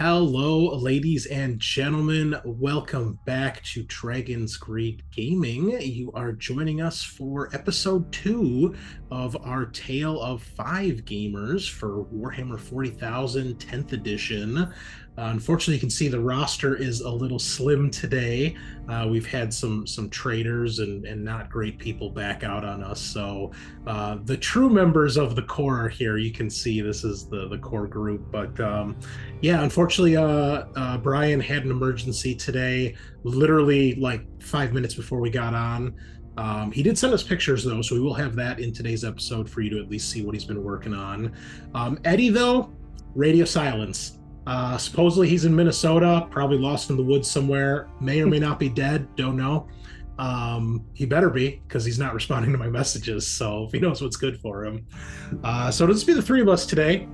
Hello, ladies and gentlemen. Welcome back to Dragon's Greed Gaming. You are joining us for episode 2 of our Tale of Five Gamers for Warhammer 40,000 10th edition. Unfortunately, you can see the roster is a little slim today. We've had some traitors and not great people back out on us. So the true members of the core are here. You can see this is the core group, but yeah, unfortunately, Brian had an emergency today, literally like 5 minutes before we got on. He did send us pictures though, so we will have that in today's episode for you to at least see what he's been working on. Eddie, though, radio silence. Supposedly he's in Minnesota, probably lost in the woods somewhere, may or may not be dead, don't know. He better be, because he's not responding to my messages, so if he knows what's good for him. So it'll just be the three of us today.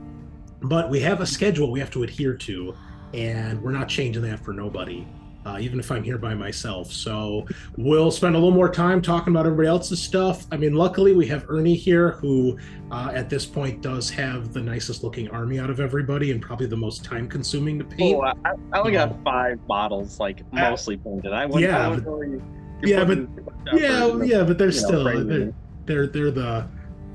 But we have a schedule we have to adhere to, and we're not changing that for nobody, even if I'm here by myself. So we'll spend a little more time talking about everybody else's stuff. I mean, luckily we have Ernie here, who at this point does have the nicest looking army out of everybody and probably the most time consuming to paint. Oh, I only got 5 models, like mostly painted. I wouldn't. Yeah, I but, wouldn't yeah, but yeah, but they're still crazy. they're the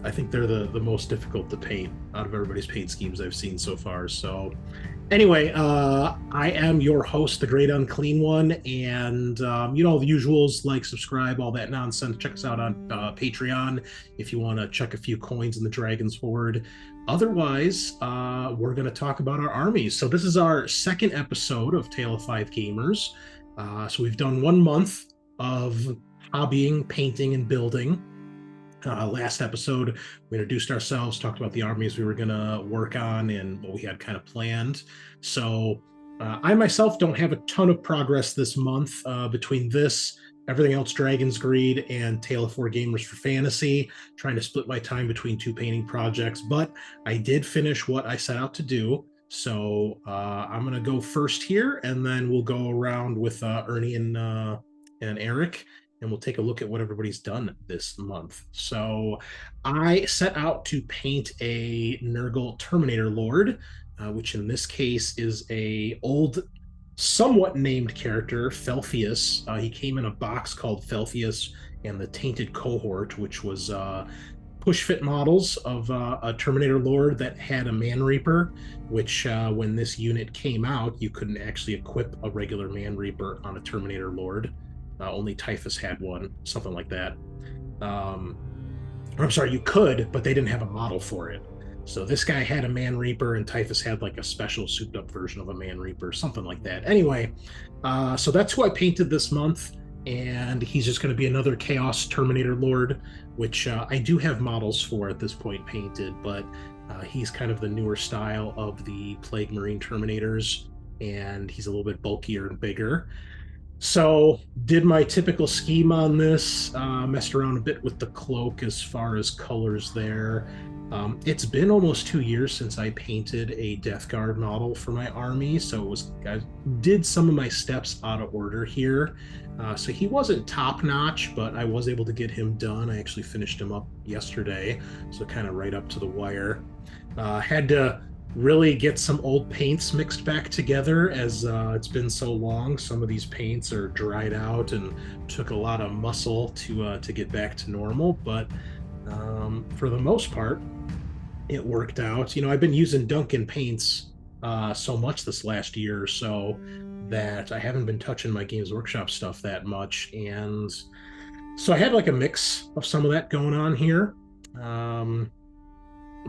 I think they're the most difficult to paint out of everybody's paint schemes I've seen so far. So anyway, I am your host, the Great Unclean One, and you know the usuals, like, subscribe, all that nonsense. Check us out on Patreon if you want to chuck a few coins in the Dragon's Hoard. Otherwise, we're going to talk about our armies. So this is our second episode of Tale of Five Gamers. So we've done 1 month of hobbying, painting, and building. Last episode, we introduced ourselves, talked about the armies we were going to work on and what we had kind of planned. So I myself don't have a ton of progress this month between this, everything else, Dragon's Greed, and Tale of Four Gamers for Fantasy, trying to split my time between 2 painting projects. But I did finish what I set out to do. So I'm going to go first here, and then we'll go around with Ernie and Eric, and we'll take a look at what everybody's done this month. So I set out to paint a Nurgle Terminator Lord, which in this case is a old, somewhat named character, Felfius. He came in a box called Felfius and the Tainted Cohort, which was push fit models of a Terminator Lord that had a Man Reaper, which when this unit came out, you couldn't actually equip a regular Man Reaper on a Terminator Lord. Only Typhus had one, something like that. I'm sorry, you could, but they didn't have a model for it. So this guy had a Man Reaper, and Typhus had like a special souped-up version of a Man Reaper, something like that. Anyway, so that's who I painted this month, and he's just going to be another Chaos Terminator Lord, which I do have models for at this point painted, but he's kind of the newer style of the Plague Marine Terminators, and he's a little bit bulkier and bigger. So did my typical scheme on this, messed around a bit with the cloak as far as colors there. It's been almost 2 years since I painted a Death Guard model for my army, so I did some of my steps out of order here. So he wasn't top notch, but I was able to get him done. I actually finished him up yesterday, so kind of right up to the wire. Had to really get some old paints mixed back together, as it's been so long. Some of these paints are dried out and took a lot of muscle to get back to normal, but for the most part it worked out. You know, I've been using Duncan paints so much this last year or so that I haven't been touching my Games Workshop stuff that much, and so I had like a mix of some of that going on here.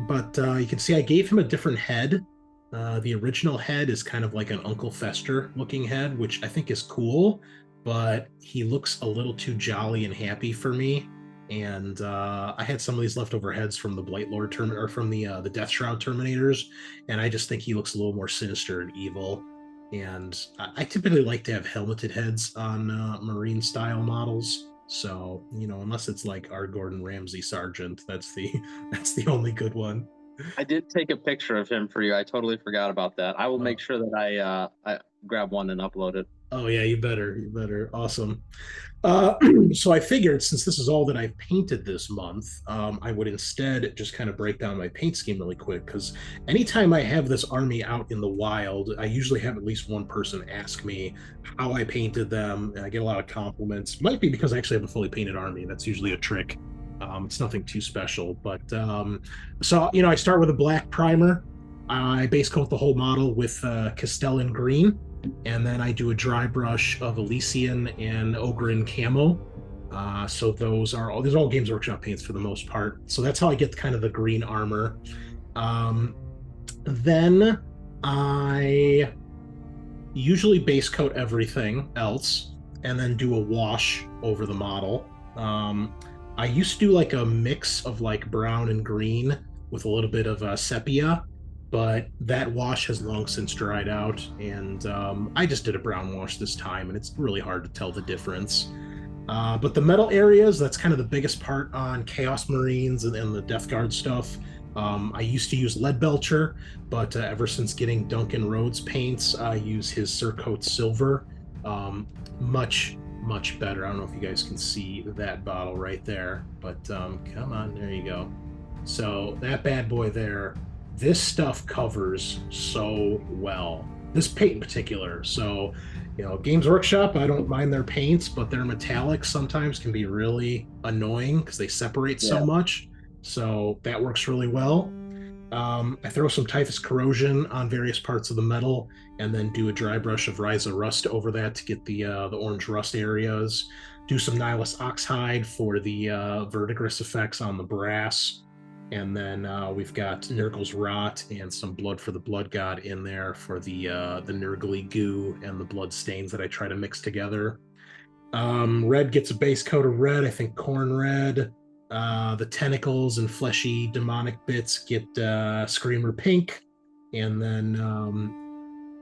But you can see I gave him a different head. The original head is kind of like an Uncle Fester looking head, which I think is cool, but he looks a little too jolly and happy for me. And I had some of these leftover heads from the Blight Lord Terminator, or from the Death Shroud Terminators, and I just think he looks a little more sinister and evil. And I typically like to have helmeted heads on Marine style models. So, you know, unless it's like our Gordon Ramsay Sergeant, that's the only good one. I did take a picture of him for you. I totally forgot about that. I will make sure that I grab one and upload it. Oh yeah, you better. Awesome. Uh, so I figured since this is all that I've painted this month, I would instead just kind of break down my paint scheme really quick because anytime I have this army out in the wild, I usually have at least one person ask me how I painted them, and I get a lot of compliments. Might be because I actually have a fully painted army. That's usually a trick. It's nothing too special, but so I start with a black primer. I base coat the whole model with Castellan green, and then I do a dry brush of Elysian and Ogren camo. So these are all Games Workshop paints for the most part. So that's how I get kind of the green armor. Um, then I usually base coat everything else and then do a wash over the model. I used to do like a mix of like brown and green with a little bit of sepia, but that wash has long since dried out, and I just did a brown wash this time, and it's really hard to tell the difference. But the metal areas, that's kind of the biggest part on Chaos Marines and the Death Guard stuff. I used to use Lead Belcher, but ever since getting Duncan Rhodes paints, I use his Surcoat Silver. Much, much better. I don't know if you guys can see that bottle right there, but come on, there you go. So that bad boy there, this stuff covers so well. This paint in particular. So Games Workshop, I don't mind their paints, but their metallics sometimes can be really annoying because they separate so much. So that works really well. I throw some Typhus Corrosion on various parts of the metal, and then do a dry brush of Ryza Rust over that to get the orange rust areas. Do some Nihilus Oxhide for the verdigris effects on the brass. And then we've got Nurgle's Rot and some Blood for the Blood God in there for the Nurgly goo and the blood stains that I try to mix together. Red gets a base coat of red, I think corn red. The tentacles and fleshy demonic bits get Screamer pink. And then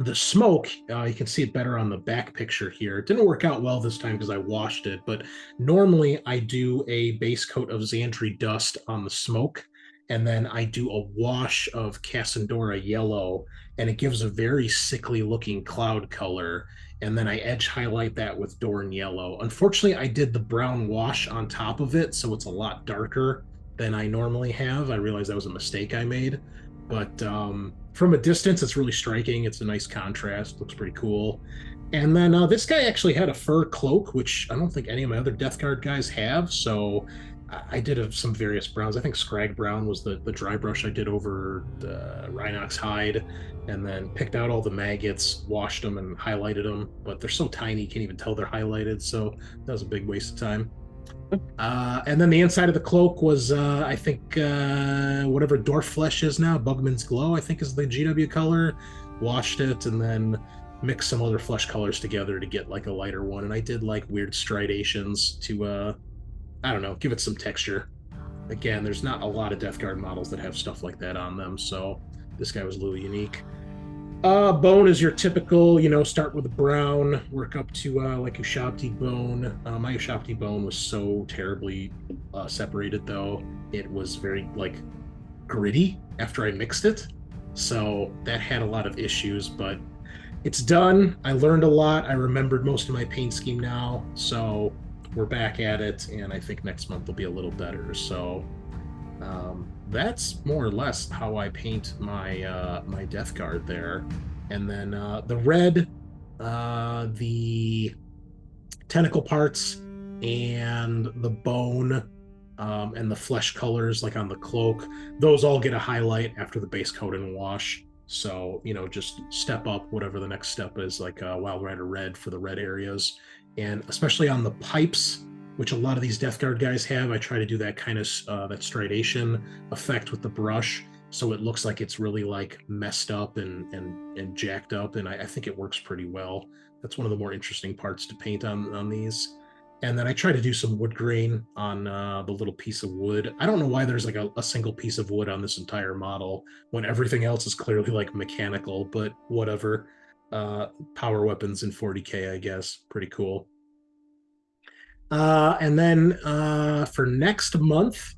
the smoke, you can see it better on the back picture here. It didn't work out well this time because I washed it, but normally I do a base coat of Xandri dust on the smoke, and then I do a wash of Cassandora yellow, and it gives a very sickly looking cloud color. And then I edge highlight that with Dorn yellow. Unfortunately, I did the brown wash on top of it, so it's a lot darker than I normally have. I realized that was a mistake I made, but from a distance, it's really striking. It's a nice contrast. Looks pretty cool. And then this guy actually had a fur cloak, which I don't think any of my other Death Guard guys have. So I did some various browns. I think Scrag Brown was the dry brush I did over the Rhinox hide, and then picked out all the maggots, washed them, and highlighted them. But they're so tiny, you can't even tell they're highlighted. So that was a big waste of time. And then the inside of the cloak was, I think, whatever Dwarf Flesh is now, Bugman's Glow, I think is the GW color. Washed it and then mixed some other flesh colors together to get like a lighter one. And I did like weird stridations to, I don't know, give it some texture. Again, there's not a lot of Death Guard models that have stuff like that on them, so this guy was a little unique. Bone is your typical, start with brown, work up to like Ushabti bone. My Ushabti bone was so terribly separated, though. It was very like gritty after I mixed it, so that had a lot of issues. But it's done. I learned a lot. I remembered most of my paint scheme now, so we're back at it, and I think next month will be a little better. So that's more or less how I paint my Death Guard there. And then the red, the tentacle parts, and the bone, and the flesh colors, like on the cloak, those all get a highlight after the base coat and wash. So, just step up whatever the next step is, like Wild Rider Red for the red areas. And especially on the pipes, which a lot of these Death Guard guys have, I try to do that kind of that stridation effect with the brush, so it looks like it's really like messed up and jacked up, and I think it works pretty well. That's one of the more interesting parts to paint on these. And then I try to do some wood grain on the little piece of wood. I don't know why there's like a single piece of wood on this entire model when everything else is clearly like mechanical, but whatever. Power weapons in 40K, I guess. Pretty cool. And then for next month,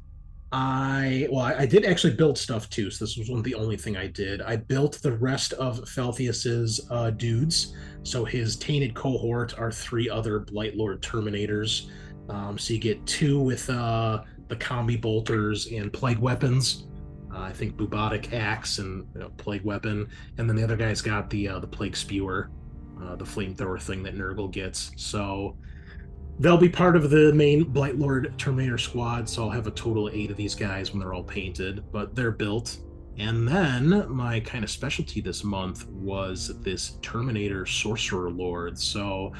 I did actually build stuff too, so this was one of the only thing I did. I built the rest of Falthius's dudes. So his tainted cohort are three other Blightlord Terminators. So you get two with the combi bolters and plague weapons. I think Bubotic Axe and plague weapon, and then the other guy's got the plague spewer, the flamethrower thing that Nurgle gets. So they'll be part of the main Blightlord Terminator squad, so I'll have a total of 8 of these guys when they're all painted, but they're built. And then my kind of specialty this month was this Terminator Sorcerer Lord. So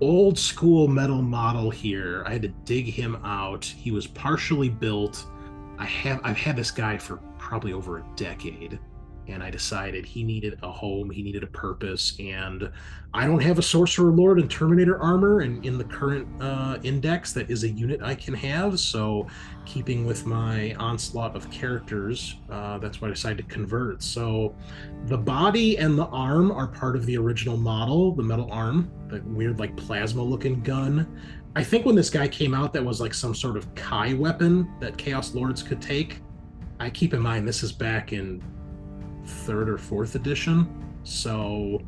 old school metal model here. I had to dig him out. He was partially built. I've had this guy for probably over a decade, and I decided he needed a home, he needed a purpose, and I don't have a Sorcerer Lord and Terminator armor, and in the current index, that is a unit I can have. So, keeping with my onslaught of characters, that's why I decided to convert. So, the body and the arm are part of the original model, the metal arm, the weird like plasma-looking gun. I think when this guy came out, that was like some sort of Kai weapon that Chaos Lords could take. I keep in mind this is back in 3rd or 4th edition, so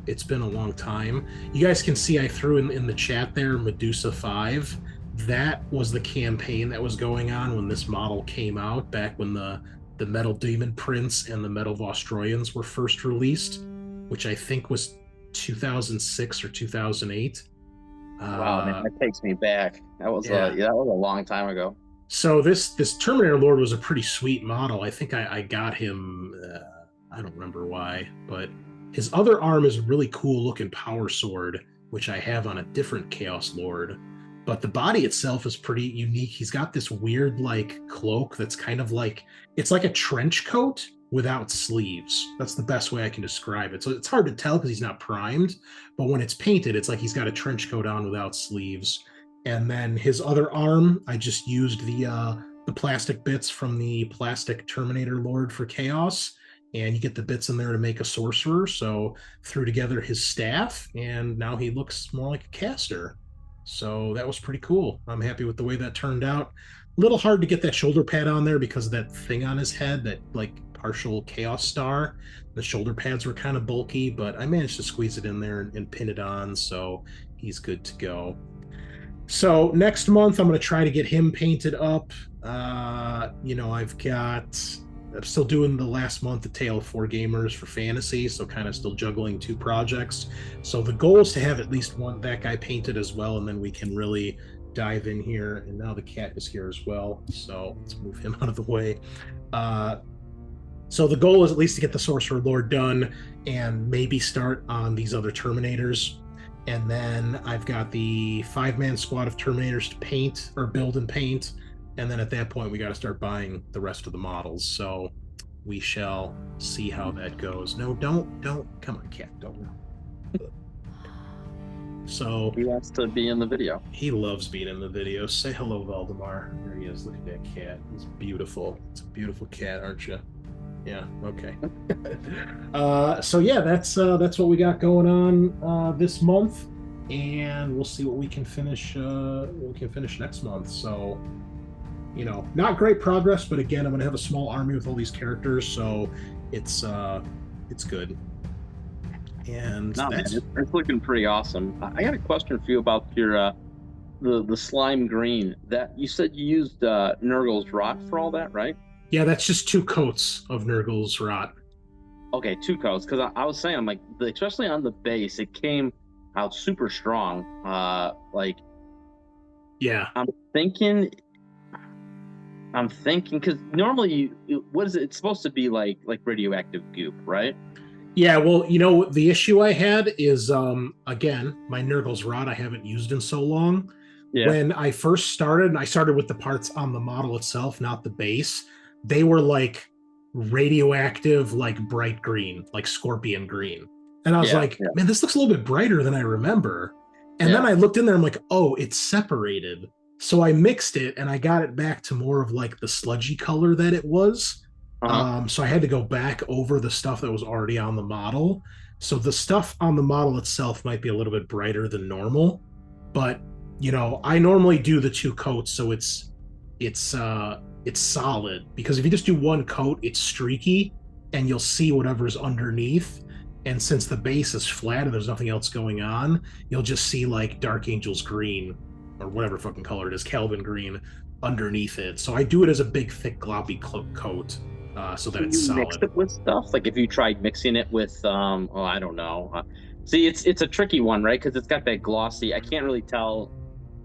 it's been a long time. You guys can see I threw in the chat there Medusa 5. That was the campaign that was going on when this model came out, back when the Metal Demon Prince and the Metal Vostroyans were first released, which I think was 2006 or 2008. Wow, man, that takes me back. That was Yeah. that was a long time ago. So this Terminator Lord was a pretty sweet model. I think I got him. I don't remember why, but his other arm is a really cool looking power sword, which I have on a different Chaos Lord. But the body itself is pretty unique. He's got this weird like cloak that's kind of like, it's like a trench coat without sleeves. That's the best way I can describe it. So it's hard to tell because he's not primed, but when it's painted, it's like he's got a trench coat on without sleeves. And then his other arm, I just used the plastic bits from the plastic Terminator Lord for Chaos, and you get the bits in there to make a sorcerer. So threw together his staff, and now he looks more like a caster. So that was pretty cool. I'm happy with the way that turned out. A little hard to get that shoulder pad on there because of that thing on his head, that like partial Chaos Star. The shoulder pads were kind of bulky, but I managed to squeeze it in there and pin it on, so he's good to go. So next month, I'm going to try to get him painted up. I'm still doing the last month of Tale of Four Gamers for fantasy, so kind of still juggling 2 projects. So the goal is to have at least that guy painted as well, and then we can really dive in here. And now the cat is here as well, so let's move him out of the way. So the goal is at least to get the Sorcerer Lord done and maybe start on these other Terminators. And then I've got the 5-man squad of Terminators to paint or build and paint. And then at that point, we got to start buying the rest of the models. So we shall see how that goes. No, don't. Come on, cat, don't. So He wants to be in the video. He loves being in the video. Say hello, Valdemar. There he is. Look at that cat. He's beautiful. It's a beautiful cat, aren't you? Yeah. Okay. So yeah, that's what we got going on this month, and we'll see what we can finish. Next month. So, not great progress, but again, I'm gonna have a small army with all these characters, so it's good. And no, man, it's looking pretty awesome. I got a question for you about your the slime green. That you said you used Nurgle's rot for all that, right? Yeah, that's just 2 coats of Nurgle's rot. Okay, 2 coats. Because I was saying, I'm like, especially on the base, it came out super strong. Yeah. I'm thinking, because normally, what is it? It's supposed to be like radioactive goop, right? Yeah, well, the issue I had is, again, my Nurgle's rot I haven't used in so long. Yeah. When I first started, and I started with the parts on the model itself, not the base, they were like radioactive, like bright green, like scorpion green. And I was man, this looks a little bit brighter than I remember. And then I looked in there, I'm like, oh, it's separated. So I mixed it and I got it back to more of like the sludgy color that it was. So I had to go back over the stuff that was already on the model. So the stuff on the model itself might be a little bit brighter than normal, but I normally do the 2 coats, so it's it's solid. Because if you just do one coat, it's streaky, and you'll see whatever's underneath. And since the base is flat and there's nothing else going on, you'll just see like Dark Angel's green or whatever fucking color it is, Calvin green underneath it. So I do it as a big, thick, gloppy coat, so that it's solid. Mix it with stuff? Like if you tried mixing it with, I don't know. See, it's a tricky one, right? Because it's got that glossy. I can't really tell,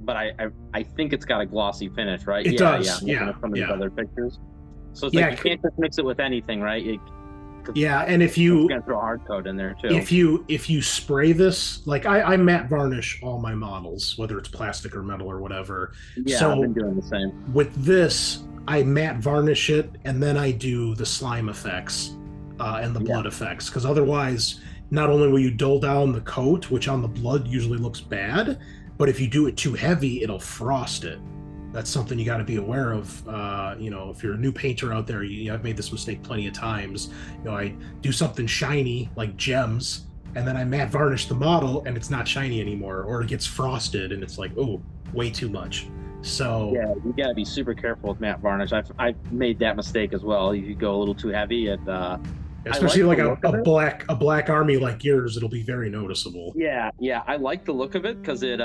but I think it's got a glossy finish, right? It does. Yeah. Some of these other pictures. So it's Yeah, like you can't just mix it with anything, right? Yeah, and if you gonna throw a hard coat in there too. if you spray this, like I matte varnish all my models, whether it's plastic or metal or whatever. Yeah, so I've been doing the same. With this, I matte varnish it, and then I do the slime effects and the blood effects, because otherwise, not only will you dull down the coat, which on the blood usually looks bad, but if you do it too heavy, it'll frost it. That's something you got to be aware of. If you're a new painter out there, I've made this mistake plenty of times. I do something shiny like gems, and then I matte varnish the model, and it's not shiny anymore, or it gets frosted, and it's like, oh, way too much. So yeah, you got to be super careful with matte varnish. I've made that mistake as well. You go a little too heavy, and especially like a black army like yours, it'll be very noticeable. Yeah, I like the look of it because it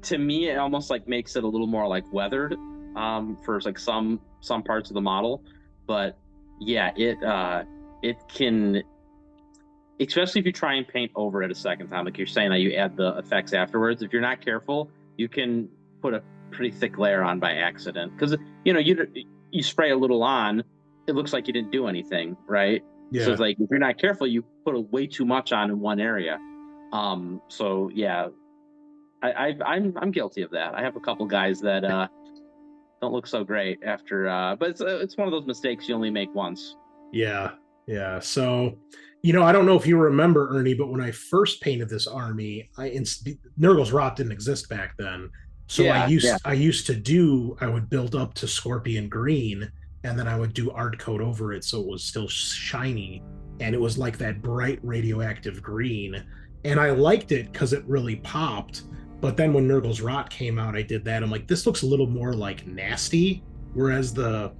to me it almost like makes it a little more like weathered for like some parts of the model, but yeah, it can, especially if you try and paint over it a second time, like you're saying that you add the effects afterwards. If you're not careful, you can put a pretty thick layer on by accident, because you spray a little on, it looks like you didn't do anything, right? So it's like if you're not careful, you put way too much on in one area. So yeah, I'm guilty of that. I have a couple guys that don't look so great after, but it's one of those mistakes you only make once. Yeah. So, I don't know if you remember, Ernie, but when I first painted this army, Nurgle's Rot didn't exist back then. So I would build up to Scorpion Green, and then I would do art coat over it so it was still shiny, and it was like that bright radioactive green, and I liked it because it really popped. But then when Nurgle's Rot came out, I did that. I'm like, this looks a little more like nasty, whereas the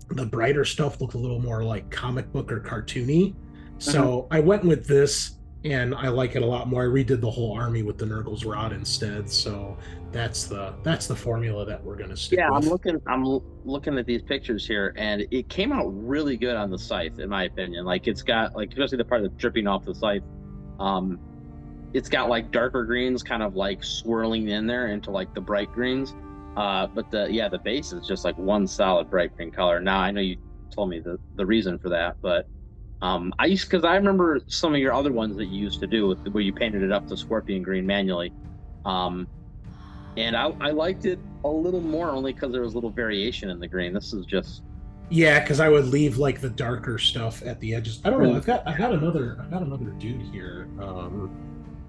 brighter stuff looked a little more like comic book or cartoony. So I went with this, and I like it a lot more. I redid the whole army with the Nurgle's Rot instead. So that's the formula that we're gonna stick with. I'm looking at these pictures here, and it came out really good on the scythe, in my opinion. Like it's got, like, especially the part that's dripping off the scythe. It's got like darker greens kind of like swirling in there into like the bright greens. But the base is just like one solid bright green color. Now I know you told me the reason for that, but because I remember some of your other ones that you used to do where you painted it up to Scorpion Green manually. And I liked it a little more only because there was a little variation in the green. This is just because I would leave like the darker stuff at the edges. I don't know. I've got another dude here.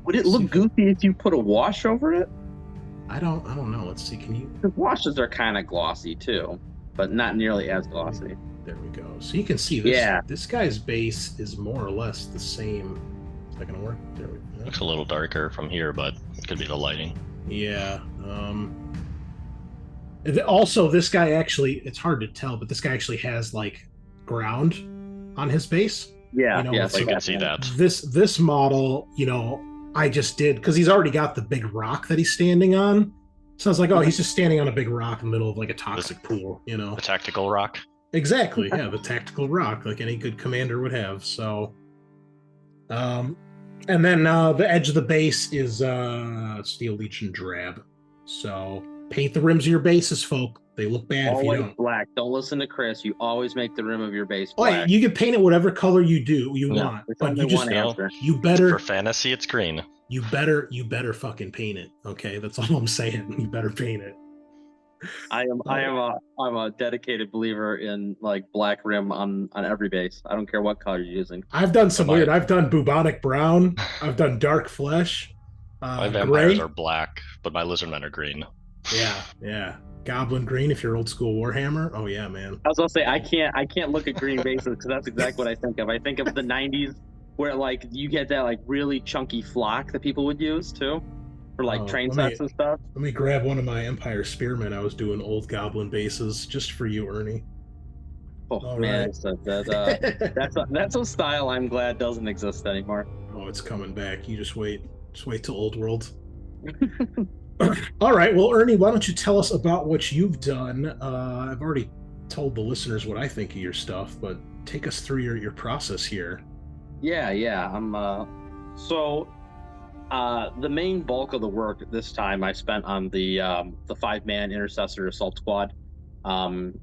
Would it look goofy if you put a wash over it? I don't know. Let's see. Can you? The washes are kind of glossy too, but not nearly as glossy. There we go. So you can see this. Yeah. This guy's base is more or less the same. Is that gonna work? There we go. Looks a little darker from here, but it could be the lighting. Yeah. Also, this guy actually, it's hard to tell, but this guy actually has like ground on his base. Yeah. I can see that. This model, I just did because he's already got the big rock that he's standing on. So I was like, oh, he's just standing on a big rock in the middle of like a toxic pool, The tactical rock. Exactly, yeah, the tactical rock, like any good commander would have. So, and then the edge of the base is Steel Leech and Drab. So paint the rims of your bases, folk. They look bad if you don't. Black. Don't listen to Chris. You always make the rim of your base black. You can paint it whatever color you want, but you better for fantasy. It's green. You better fucking paint it. Okay, that's all I'm saying. You better paint it. I'm a dedicated believer in like black rim on every base. I don't care what color you're using. I've done some weird. I've done bubonic brown. I've done dark flesh. My vampires are black, but my lizardmen are green. Yeah. Goblin green if you're old school Warhammer. Oh yeah, man. I was gonna say I can't look at green bases because that's exactly what I think of. I think of the '90s where like you get that like really chunky flock that people would use too. for like train let sets me and stuff. let me grab one of my Empire Spearmen. I was doing old Goblin bases just for you, Ernie. Oh All man, right. that's a style I'm glad doesn't exist anymore. Oh, it's coming back. You just wait. Just wait till Old World. All right. Well, Ernie, why don't you tell us about what you've done? I've already told the listeners what I think of your stuff, but take us through your process here. Yeah. The main bulk of the work this time I spent on the 5-man intercessor assault squad. Um,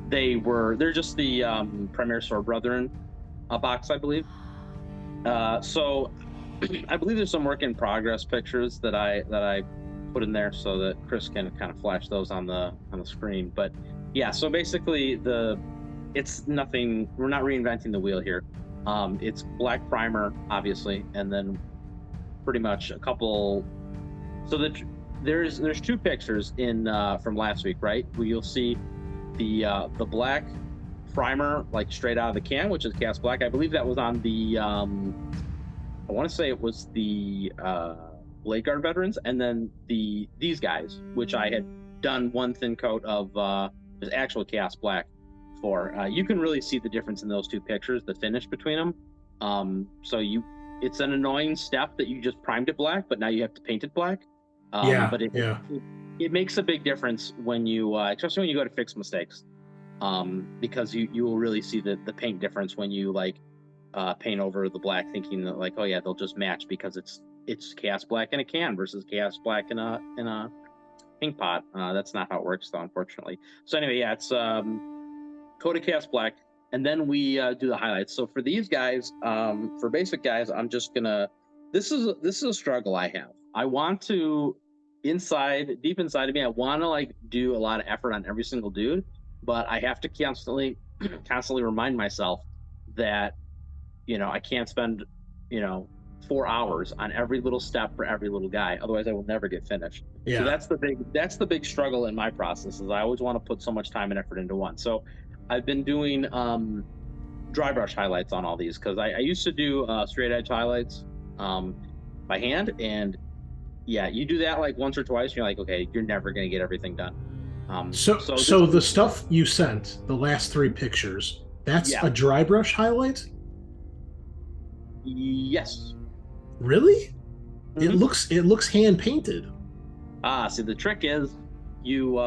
they're just the Premier Sword Brethren box, I believe. So I believe there's some work in progress pictures that I put in there so that Chris can kind of flash those on the screen. But yeah, so basically it's nothing. We're not reinventing the wheel here. It's black primer, obviously, and then pretty much a couple. So there's two pictures in from last week, right? Where you'll see the black primer like straight out of the can, which is cast black. I believe that was on the I want to say it was the Blade Guard veterans, and then these guys, which I had done one thin coat of just actual cast black for. You can really see the difference in those two pictures, the finish between them. It's an annoying step that you just primed it black, but now you have to paint it black. But it makes a big difference when you, especially when you go to fix mistakes, because you will really see the paint difference when you like paint over the black, thinking that like, oh yeah, they'll just match because it's cast black in a can versus cast black in a ink pot. That's not how it works, though, unfortunately. So anyway, yeah, it's coated cast black, and then we do the highlights. So for these guys, for basic guys, I'm just gonna. This is a struggle I have. I want to deep inside of me, I want to like do a lot of effort on every single dude, but I have to constantly remind myself that I can't spend 4 hours on every little step for every little guy. Otherwise, I will never get finished. Yeah. So that's the big struggle in my process. Is I always want to put so much time and effort into one. So I've been doing dry brush highlights on all these because I used to do straight edge highlights by hand, and yeah, you do that like once or twice, and you're like, okay, you're never gonna get everything done. So the stuff you sent, the last 3 pictures, that's a dry brush highlight? Yes. Really? Mm-hmm. It looks hand painted. See, the trick is you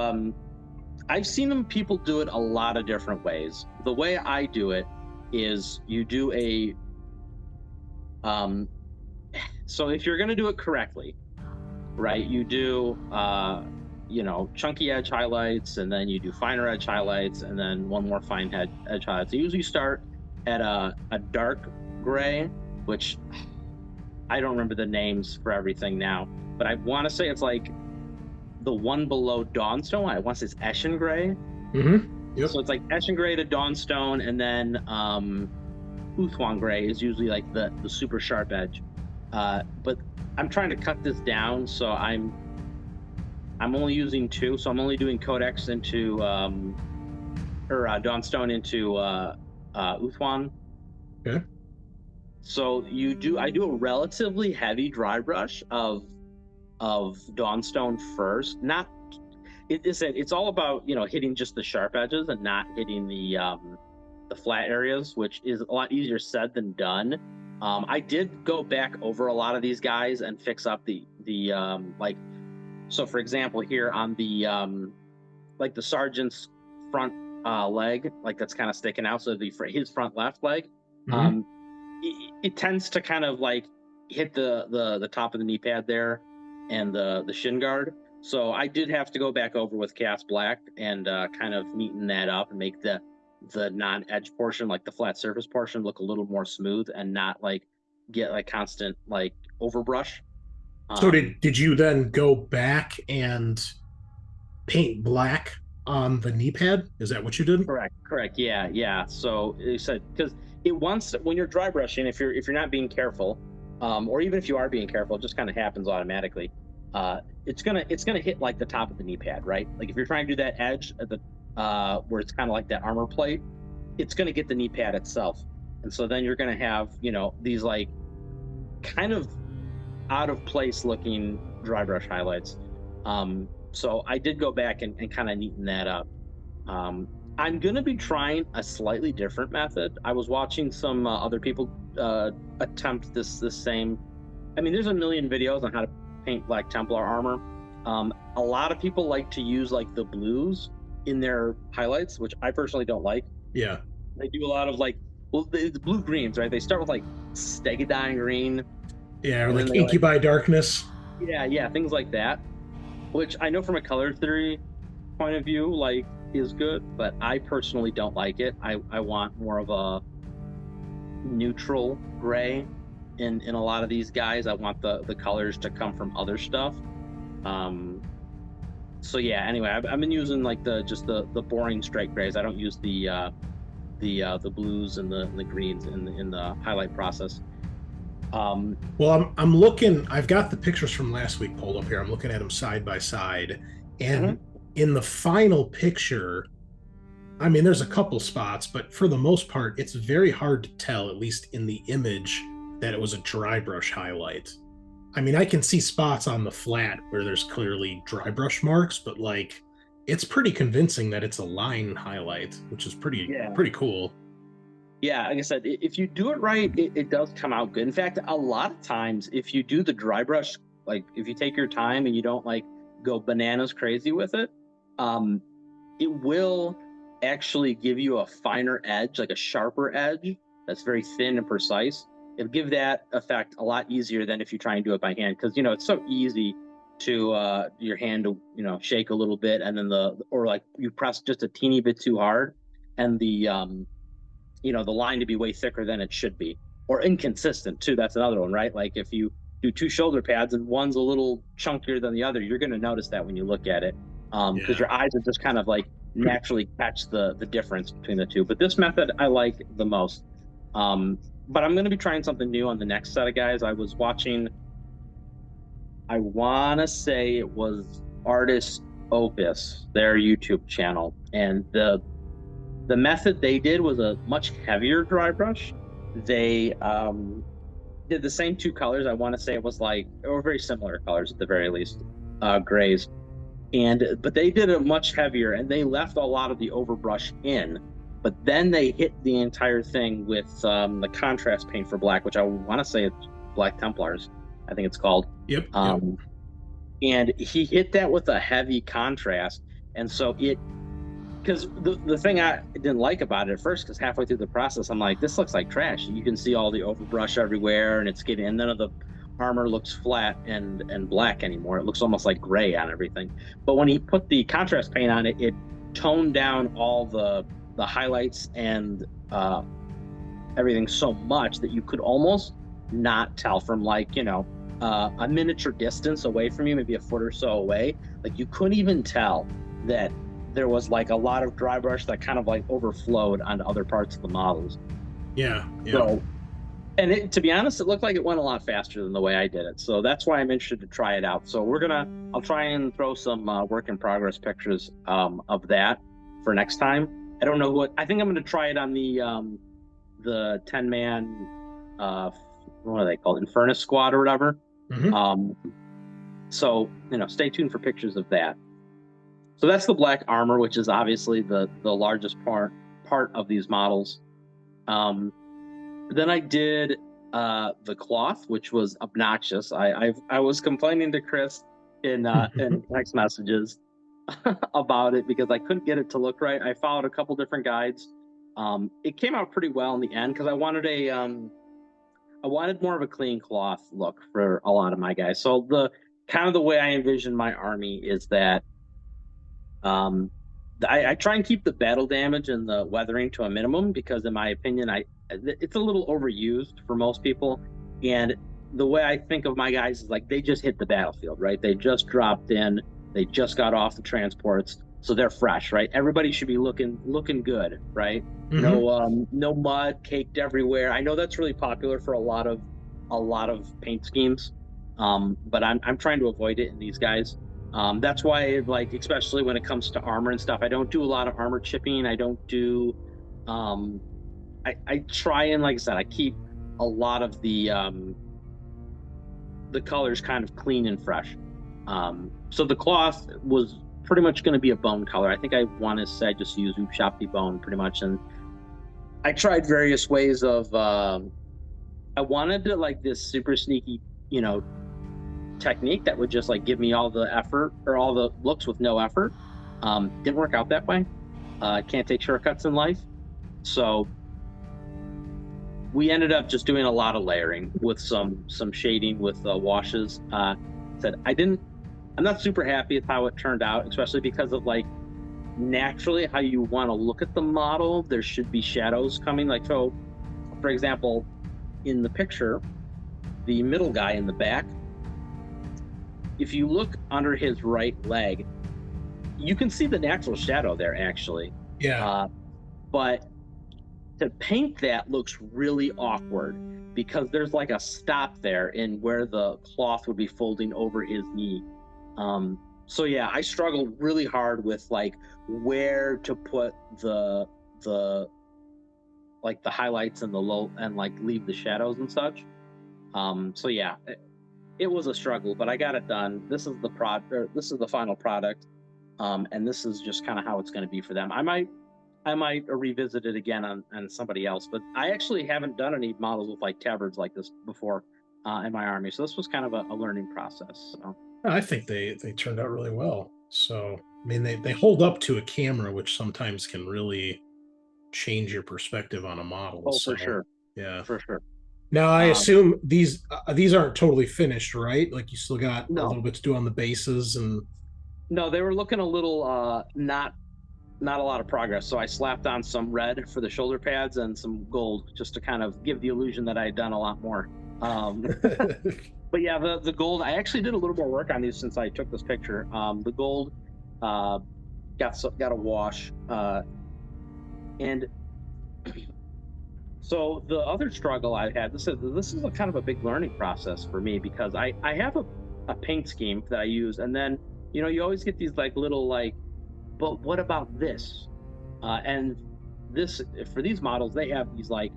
I've seen people do it a lot of different ways. The way I do it is you do so if you're going to do it correctly, right, you do chunky edge highlights, and then you do finer edge highlights, and then one more fine edge highlights. You usually start at a dark gray, which I don't remember the names for everything now, but I want to say it's like the one below Dawnstone. I want to say it's Eshin Gray. Mm-hmm. Yep. So it's like Eshin Gray to Dawnstone, and then Uthwan Gray is usually like the super sharp edge. But I'm trying to cut this down, so I'm only using 2. So I'm only doing Codex into Dawnstone into Uthwan. Okay. So I do a relatively heavy dry brush of Dawnstone first. It's all about hitting just the sharp edges and not hitting the flat areas, which is a lot easier said than done. I did go back over a lot of these guys and fix up the so for example here on the the sergeant's front leg, like that's kind of sticking out, so his front left leg, mm-hmm. It tends to kind of like hit the top of the knee pad there and the shin guard. So I did have to go back over with cast black and kind of neaten that up and make the non-edge portion, like the flat surface portion, look a little more smooth and not like get like constant like overbrush. So did you then go back and paint black on the knee pad? Is that what you did? Correct. Yeah. So you said because when you're dry brushing, if you're not being careful, or even if you are being careful, it just kind of happens automatically. It's gonna hit like the top of the knee pad, right? Like if you're trying to do that edge at the where it's kind of like that armor plate, it's gonna get the knee pad itself, and so then you're gonna have these like kind of out of place looking dry brush highlights. So I did go back and kind of neaten that up. I'm gonna be trying a slightly different method. I was watching some other people attempt this same. I mean, there's a million videos on how to paint Black Templar armor. A lot of people like to use like the blues in their highlights, which I personally don't like. Yeah. They do a lot of like, well, the blue greens, right? They start with like Stegadine green. Yeah, or like Incubi Darkness. Yeah, things like that. Which I know from a color theory point of view, like, is good, but I personally don't like it. I want more of a neutral gray in a lot of these guys. I want the colors to come from other stuff. So yeah, anyway, I've been using like the boring straight grays. I don't use the blues and the greens in the highlight process. Well, I'm looking. I've got the pictures from last week pulled up here. I'm looking at them side by side, and in the final picture, I mean, there's a couple spots, but for the most part, it's very hard to tell, at least in the image, that it was a dry brush highlight. I mean, I can see spots on the flat where there's clearly dry brush marks, but like, it's pretty convincing that it's a line highlight, which is pretty cool. Yeah, like I said, if you do it right, it does come out good. In fact, a lot of times, if you do the dry brush, like if you take your time and you don't like go bananas crazy with it, it will actually give you a finer edge, like a sharper edge that's very thin and precise. It'll give that effect a lot easier than if you try and do it by hand, because it's so easy to your hand to shake a little bit, and then or like you press just a teeny bit too hard, and the line to be way thicker than it should be, or inconsistent too. That's another one, right? Like if you do two shoulder pads and one's a little chunkier than the other, you're going to notice that when you look at it, because your eyes are just kind of like naturally catch the difference between the two. But this method I like the most. But I'm going to be trying something new on the next set of guys. I was watching, I want to say it was Artist Opus, their YouTube channel, and the method they did was a much heavier dry brush. They did the same two colors. I want to say it was like, or very similar colors at the very least, grays. But they did it much heavier, and they left a lot of the overbrush in. But then they hit the entire thing with the contrast paint for black, which I want to say it's Black Templars, I think it's called. Yep. And he hit that with a heavy contrast, and so because the thing I didn't like about it at first, because halfway through the process, I'm like, this looks like trash. You can see all the overbrush everywhere, and and none of the armor looks flat and black anymore. It looks almost like gray on everything. But when he put the contrast paint on it, it toned down all the highlights and everything so much that you could almost not tell from like, a miniature distance away from you, maybe a foot or so away. Like you couldn't even tell that there was like a lot of dry brush that kind of like overflowed onto other parts of the models. Yeah. So, and to be honest, it looked like it went a lot faster than the way I did it. So that's why I'm interested to try it out. So I'll try and throw some work in progress pictures of that for next time. I don't know I think I'm going to try it on the 10-man, what are they called? Infernus Squad or whatever. So, stay tuned for pictures of that. So that's the black armor, which is obviously the largest part of these models. Then I did the cloth, which was obnoxious. I was complaining to Chris in text messages about it because I couldn't get it to look right. I followed a couple different guides. It came out pretty well in the end because I wanted more of a clean cloth look for a lot of my guys. So the way I envision my army is that I try and keep the battle damage and the weathering to a minimum because, in my opinion, it's a little overused for most people. And the way I think of my guys is like they just hit the battlefield, right? They just dropped in, they just got off the transports, so they're fresh, right? Everybody should be looking good, right? No mud caked everywhere. I know that's really popular for a lot of paint schemes, but I'm trying to avoid it in these guys. That's why, like, especially when it comes to armor and stuff, I don't do a lot of armor chipping. I don't do, I try and, like I said, I keep a lot of the the colors kind of clean and fresh. So the cloth was pretty much going to be a bone color. I think I want to say I just use Oop Shopty bone pretty much, and I tried various ways of. I wanted to like this super sneaky, technique that would just like give me all the effort or all the looks with no effort. Didn't work out that way. Can't take shortcuts in life, so we ended up just doing a lot of layering with some shading with washes. I'm not super happy with how it turned out, especially because of like naturally how you want to look at the model. There should be shadows coming. Like, so for example, in the picture, the middle guy in the back, if you look under his right leg, you can see the natural shadow there actually. Yeah. But to paint that looks really awkward because there's like a stop there in where the cloth would be folding over his knee. So yeah, I struggled really hard with like where to put the like the highlights and the low and like leave the shadows and such. So yeah, it was a struggle, but I got it done. This is the final product. And this is just kind of how it's going to be for them. I might revisit it again on somebody else, but I actually haven't done any models with like tabards like this before in my army. So this was kind of a learning process. So. I think they turned out really well. So, I mean, they hold up to a camera, which sometimes can really change your perspective on a model. Oh, so, for sure. Yeah. For sure. Now, I assume these aren't totally finished, right? Like you still got a little bit to do on the bases and. No, they were looking a little not a lot of progress. So I slapped on some red for the shoulder pads and some gold just to kind of give the illusion that I had done a lot more. But yeah, the gold, I actually did a little more work on these since I took this picture. The gold got a wash. And so the other struggle I had, this is a kind of a big learning process for me because I have a paint scheme that I use, and then you always get these like little like, but what about this? And this for these models, they have these like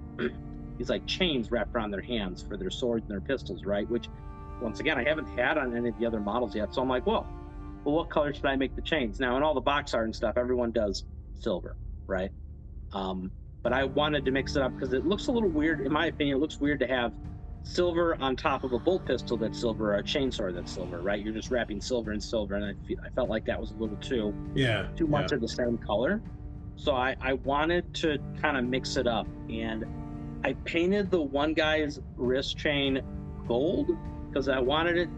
chains wrapped around their hands for their swords and their pistols, right? Which once again I haven't had on any of the other models yet. So I'm like, well, what color should I make the chains? Now in all the box art and stuff, everyone does silver, right? But I wanted to mix it up because it looks a little weird. In my opinion, it looks weird to have silver on top of a bolt pistol that's silver, or a chainsaw that's silver, right? You're just wrapping silver and silver, and I felt like that was a little too much of the same color. So I wanted to kind of mix it up, and I painted the one guy's wrist chain gold because I wanted it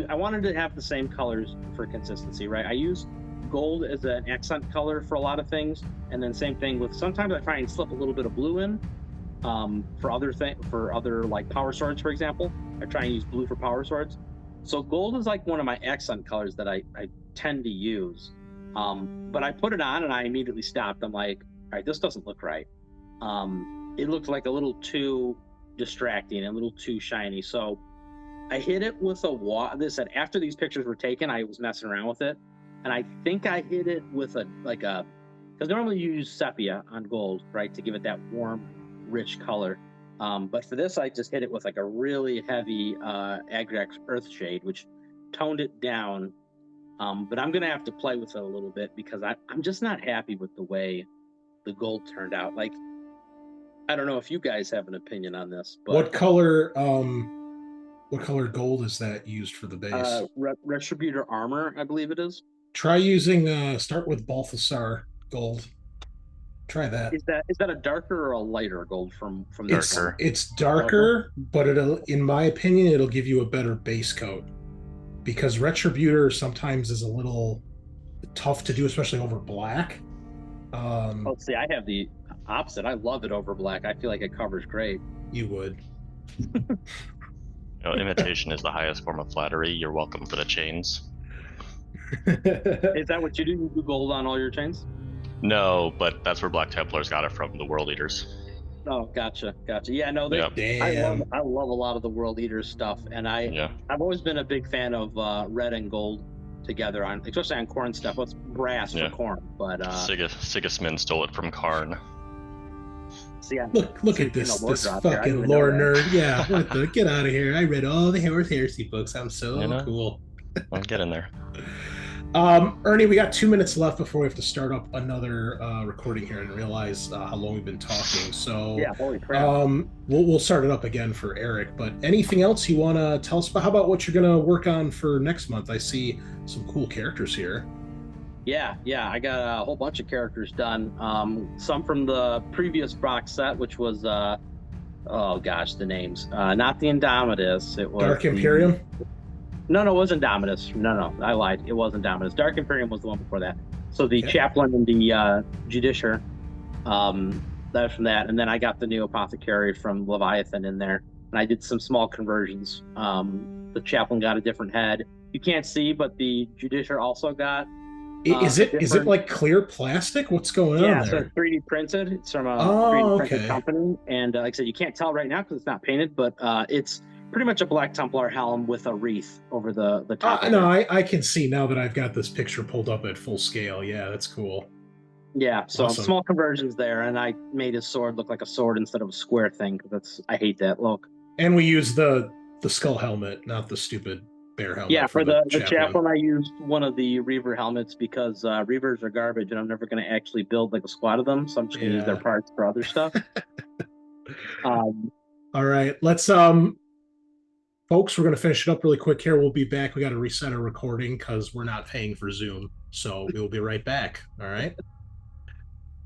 I wanted to have the same colors for consistency, right? I use gold as an accent color for a lot of things, and then same thing with sometimes I try and slip a little bit of blue in for other like power swords, for example. I try and use blue for power swords. So gold is like one of my accent colors that I tend to use. But I put it on and I immediately stopped. I'm like, all right, this doesn't look right. It looked like a little too distracting and a little too shiny. So I hit it with after these pictures were taken, I was messing around with it. And I think I hit it with because normally you use sepia on gold, right, to give it that warm, rich color. But for this, I just hit it with like a really heavy Agrex Earth Shade, which toned it down. But I'm going to have to play with it a little bit because I'm just not happy with the way the gold turned out. Like, I don't know if you guys have an opinion on this. But what color gold is that used for the base? Retributor Armor, I believe it is. Try using start with Balthasar gold. Try that. Is that a darker or a lighter gold from darker? It's darker, but in my opinion, it'll give you a better base coat. Because Retributor sometimes is a little tough to do, especially over black. See, I have the opposite. I love it over black. I feel like it covers great. You would. Imitation is the highest form of flattery. You're welcome for the chains. Is that what you do? You do gold on all your chains? No, but that's where Black Templars got it from, the World Eaters. Oh, gotcha. Yeah, no, Damn. I love a lot of the World Eaters stuff, and I've always been a big fan of red and gold together especially on Khorne stuff. What's brass for Khorne, but Sigismund stole it from Karn. See, Look at this fucking lore nerd. Yeah, what the? Get out of here! I read all the Horus Heresy books. I'm so cool. I'll get in there. Ernie, we got 2 minutes left before we have to start up another recording here and realize how long we've been talking. So yeah, holy crap. We'll start it up again for Eric. But anything else you want to tell us about? How about what you're gonna work on for next month? I see some cool characters here. Yeah, I got a whole bunch of characters done. Some from the previous box set, which was oh gosh, the names. Not the Indomitus. It was Dark Imperium. No, it wasn't Dominus. No, I lied. It wasn't Dominus. Dark Imperium was the one before that. So the Chaplain and the Judiciar, that was from that. And then I got the new Apothecary from Leviathan in there. And I did some small conversions. The Chaplain got a different head. You can't see, but the Judiciar also got... Is it like clear plastic? What's going on there? Yeah, so it's 3D printed. It's from a 3D printed company. And like I said, you can't tell right now because it's not painted, but it's pretty much a Black Templar helm with a wreath over the top. No, I can see now that I've got this picture pulled up at full scale. Yeah, that's cool. Yeah, so awesome. Small conversions there, and I made his sword look like a sword instead of a square thing because I hate that look. And we used the skull helmet, not the stupid bear helmet. Yeah, for the Chaplain, I used one of the Reaver helmets because Reavers are garbage, and I'm never going to actually build like a squad of them, so I'm just going to use their parts for other stuff. All right, let's folks, we're going to finish it up really quick here. We'll be back. We got to reset our recording because we're not paying for Zoom. So we'll be right back. All right.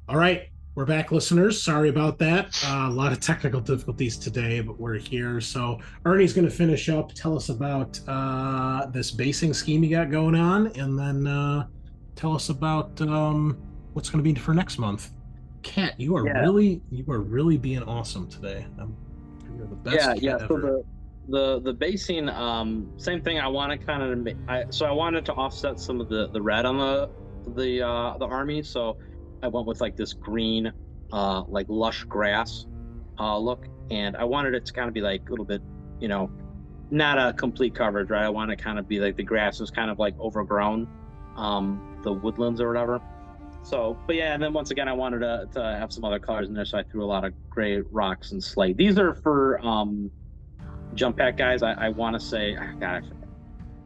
All right. We're back, listeners. Sorry about that. A lot of technical difficulties today, but we're here. So Ernie's going to finish up, tell us about this basing scheme you got going on, and then tell us about what's going to be for next month. Kat, you are really being awesome today. You're the best cat ever. So the basing, same thing. I want to kind of I wanted to offset some of the red on the army. So I went with like this green, like lush grass look, and I wanted it to kind of be like a little bit, not a complete coverage, right? I want to kind of be like the grass is kind of like overgrown, the woodlands or whatever. So, but yeah, and then once again, I wanted to have some other colors in there, so I threw a lot of gray rocks and slate. These are for jump pack guys. I want to say, God,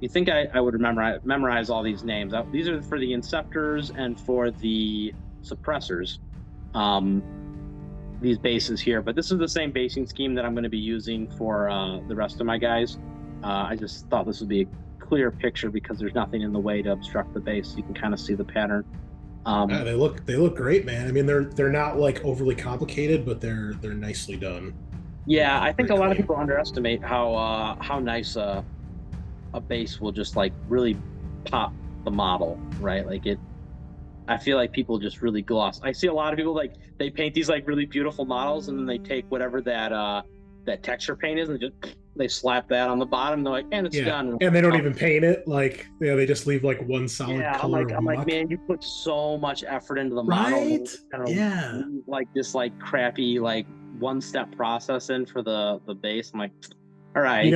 you think I would memorize all these names. These are for the Inceptors and for the Suppressors, these bases here. But this is the same basing scheme that I'm going to be using for the rest of my guys. I just thought this would be a clear picture because there's nothing in the way to obstruct the base. So you can kind of see the pattern. Yeah, they look great, man. I mean, they're not like overly complicated, but they're nicely done. Yeah, I think a lot of people underestimate how nice a base will just like really pop the model, right? Like I feel like people just really gloss. I see a lot of people like they paint these like really beautiful models and then they take whatever that texture paint is and they slap that on the bottom. And they're like, and it's done. And they don't even paint it. Like, they just leave like one solid color. I'm like, man, you put so much effort into the model. Right? Like this like crappy like one-step process in for the base. I'm like, all right.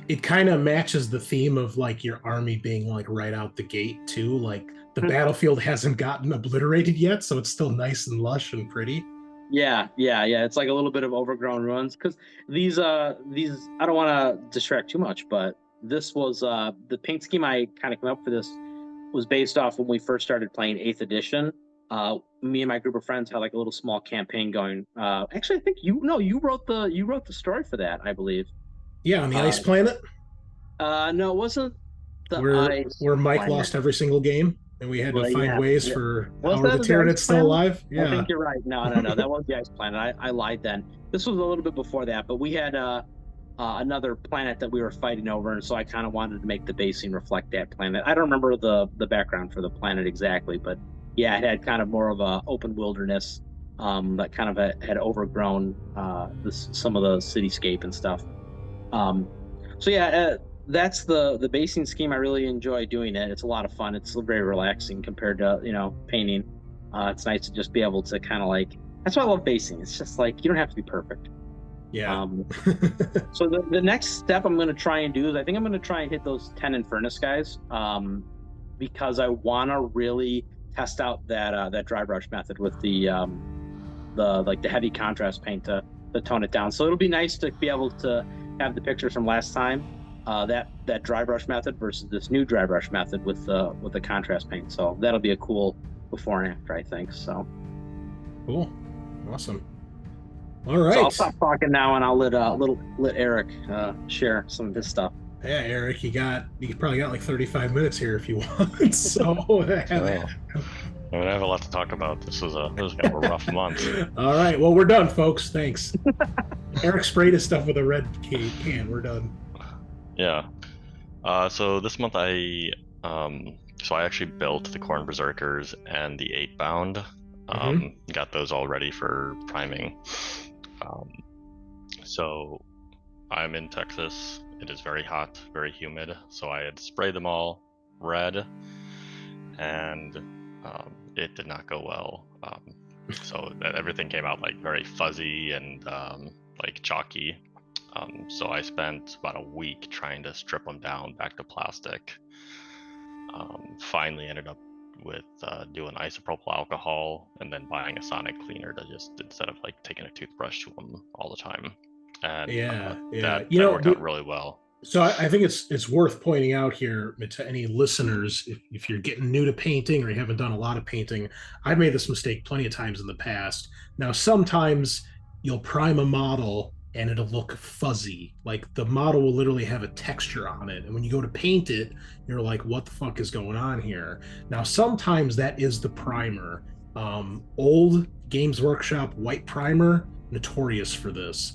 It kind of matches the theme of like your army being like right out the gate too. Like the battlefield hasn't gotten obliterated yet, so it's still nice and lush and pretty. Yeah. It's like a little bit of overgrown ruins because these I don't want to distract too much, but this was the paint scheme I kind of came up for this was based off when we first started playing 8th edition. Me and my group of friends had like a little small campaign going. Actually, I think you wrote the story for that, I believe. Yeah, on the ice planet. No, it wasn't where Mike lost every single game, and we had to find ways for how the Tyranids still alive. Yeah, I think you're right. No, that was the ice planet. I lied then. This was a little bit before that, but we had another planet that we were fighting over, and so I kind of wanted to make the basing reflect that planet. I don't remember the background for the planet exactly, but yeah, it had kind of more of a open wilderness that kind of had overgrown some of the cityscape and stuff. So yeah, that's the basing scheme. I really enjoy doing it. It's a lot of fun. It's very relaxing compared to painting. It's nice to just be able to kind of like. That's why I love basing. It's just like you don't have to be perfect. Yeah. So the next step I'm going to try and do is I think I'm going to try and hit those 10 Infernus guys because I want to really test out that dry brush method with the the heavy contrast paint to tone it down. So it'll be nice to be able to have the pictures from last time, that dry brush method versus this new dry brush method with the contrast paint. So that'll be a cool before and after, I think. So cool, awesome. All right. So I'll stop talking now, and I'll let Eric share some of his stuff. Yeah, Eric, you probably got like 35 minutes here if you want. So I have a lot to talk about. This was kind of a rough month. All right, well, we're done, folks. Thanks. Eric sprayed his stuff with a red can. We're done. Yeah. So this month I actually built the Khorne Berserkers and the 8-bound. Got those all ready for priming. So I'm in Texas. It is very hot, very humid. So I had sprayed them all red, and it did not go well. So everything came out like very fuzzy and like chalky. So I spent about a week trying to strip them down back to plastic. Finally ended up with doing isopropyl alcohol and then buying a sonic cleaner to just, instead of like taking a toothbrush to them all the time. And that worked out really well. So I think it's worth pointing out here to any listeners, if you're getting new to painting or you haven't done a lot of painting, I've made this mistake plenty of times in the past. Now, sometimes you'll prime a model and it'll look fuzzy. Like the model will literally have a texture on it. And when you go to paint it, you're like, what the fuck is going on here? Now, sometimes that is the primer. Old Games Workshop white primer, notorious for this.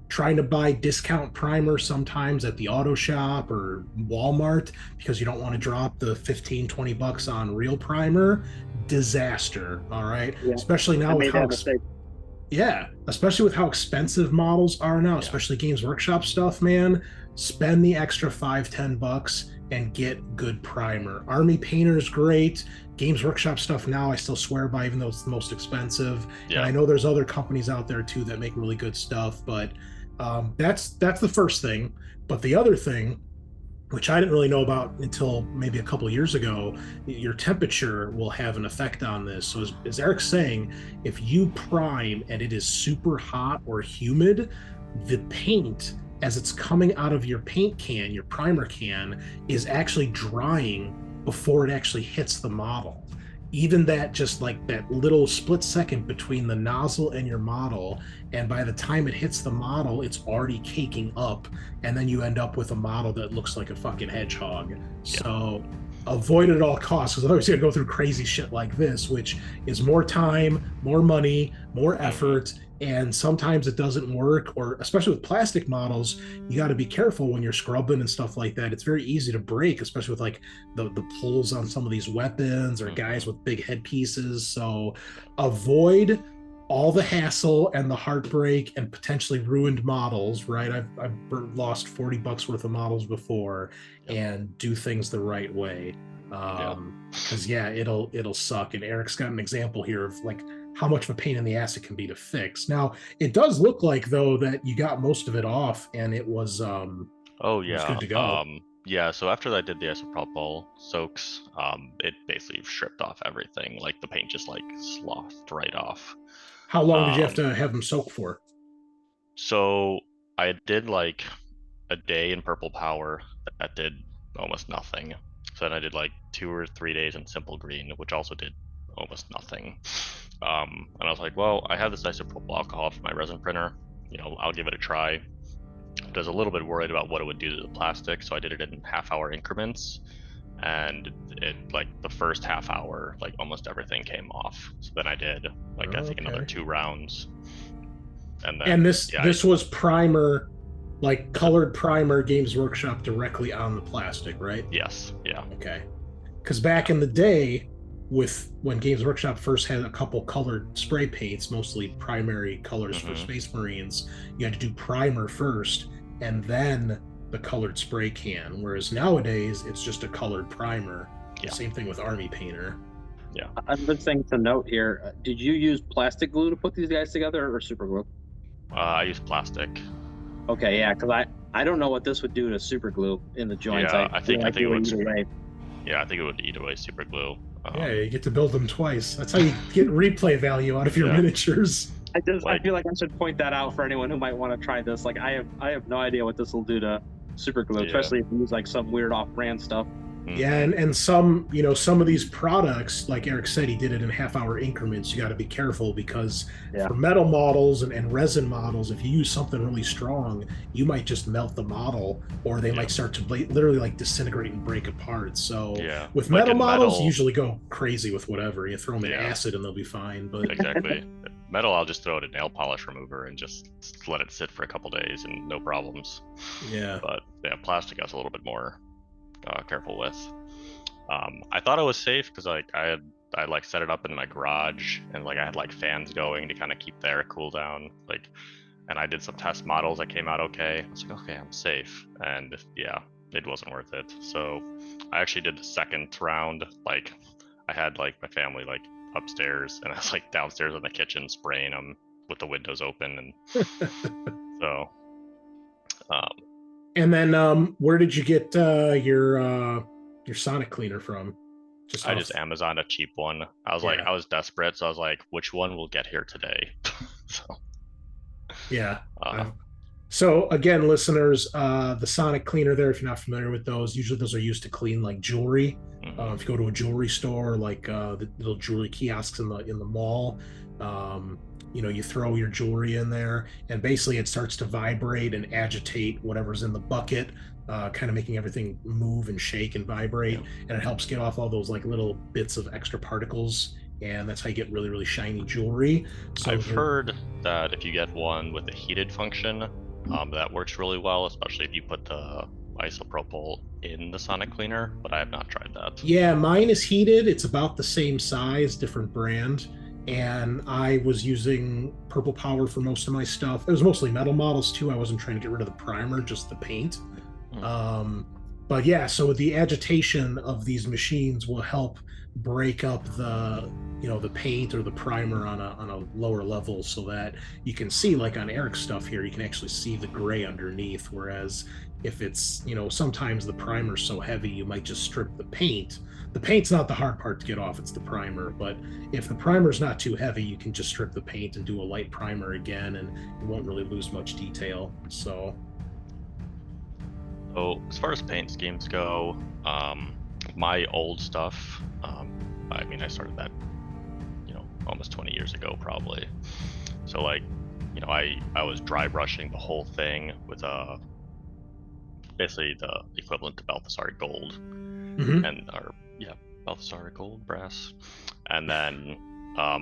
Trying to buy discount primer sometimes at the auto shop or Walmart because you don't want to drop the $15-20 on real primer, disaster. All right. Yeah. Especially now with how especially with how expensive models are now, especially Games Workshop stuff, man. Spend the extra $5-10 and get good primer. Army Painter's great. Games Workshop stuff now I still swear by, even though it's the most expensive. And I know there's other companies out there too that make really good stuff, but that's the first thing. But the other thing, which I didn't really know about until maybe a couple of years ago, your temperature will have an effect on this. So as Eric's saying, if you prime and it is super hot or humid, the paint, as it's coming out of your paint can, your primer can, is actually drying before it actually hits the model. Even that, just like that little split second between the nozzle and your model, and by the time it hits the model, it's already caking up, and then you end up with a model that looks like a fucking hedgehog. So avoid it at all costs, because otherwise you're gonna go through crazy shit like this, which is more time, more money, more effort, and sometimes it doesn't work. Or especially with plastic models, you got to be careful when you're scrubbing and stuff like that. It's very easy to break, especially with like the pulls on some of these weapons or guys with big headpieces. So avoid all the hassle and the heartbreak and potentially ruined models, right? I've lost $40 worth of models before, and do things the right way. Because it'll suck. And Eric's got an example here of like how much of a pain in the ass it can be to fix. Now, it does look like though that you got most of it off, and it was it was good to go. So after I did the isopropyl soaks, it basically stripped off everything. Like the paint just like slothed right off. How long did you have to have them soak for? So I did like a day in Purple Power. That did almost nothing. So then I did like 2 or 3 days in Simple Green, which also did almost nothing. And I was like, well, I have this isopropyl alcohol for my resin printer. I'll give it a try. I was a little bit worried about what it would do to the plastic, so I did it in half-hour increments. And it, like the first half hour, like almost everything came off. So then I did I think another 2 rounds. And this was primer, like colored primer, Games Workshop directly on the plastic, right? Yes. Yeah. Okay. Because back in the day, when Games Workshop first had a couple colored spray paints, mostly primary colors for Space Marines, you had to do primer first and then the colored spray can, whereas nowadays it's just a colored primer. Same thing with Army Painter. Another thing to note here, did you use plastic glue to put these guys together or super glue? I used plastic. Okay, because I don't know what this would do to super glue in the joints. I think it would. Yeah, I think it would eat away super glue. Yeah, you get to build them twice. That's how you get replay value out of your Yeah. miniatures. I Like- feel like I should point that out for anyone who might want to try this. Like I have no idea what this will do to super glue, Yeah. especially if you use like some weird off-brand stuff. Yeah, and some, some of these products, like Eric said, he did it in half-hour increments. You got to be careful because Yeah. for metal models and resin models, if you use something really strong, you might just melt the model, or they might start to literally like disintegrate and break apart. So Yeah. with Like metal in models, metal- you usually go crazy with whatever. You throw them in Yeah. acid and they'll be fine. But Exactly. Metal, I'll just throw it in nail polish remover and just let it sit for a couple days and no problems. yeah, But yeah, plastic I was a little bit more careful with. I thought I was safe because like I like set it up in my garage and like I had like fans going to kind of keep the air cool down. Like, and I did some test models that came out okay. I was like, okay, I'm safe. And yeah, it wasn't worth it. So I actually did the second round. Like, I had like my family like upstairs and I was like downstairs in the kitchen spraying them with the windows open, and so. and then where did you get your sonic cleaner from? I just Amazoned a cheap one. I was like, Yeah. I was desperate, so I was like, which one will get here today? So Yeah. So again, listeners, the sonic cleaner there, if you're not familiar with those, usually those are used to clean like jewelry. If you go to a jewelry store, like the little jewelry kiosks in the mall, you throw your jewelry in there, and basically it starts to vibrate and agitate whatever's in the bucket, kind of making everything move and shake and vibrate, and it helps get off all those like little bits of extra particles, and that's how you get really, really shiny jewelry. So I've heard that if you get one with a heated function, that works really well, especially if you put the isopropyl in the sonic cleaner, but I have not tried that. Yeah, mine is heated. It's about the same size, different brand. And I was using Purple Power for most of my stuff. It was mostly metal models too. I wasn't trying to get rid of the primer, just the paint. But yeah, so the agitation of these machines will help break up the paint or the primer on a lower level, so that you can see, like on Eric's stuff here, you can actually see the gray underneath. Whereas if it's, sometimes the primer's so heavy, you might just strip the paint. The paint's not the hard part to get off, it's the primer. But if the primer's not too heavy, you can just strip the paint and do a light primer again, and you won't really lose much detail. So as far as paint schemes go, my old stuff, I started that, almost 20 years ago probably. So like, I was dry brushing the whole thing with basically the equivalent to Balthasar gold, Balthasar gold brass, and then I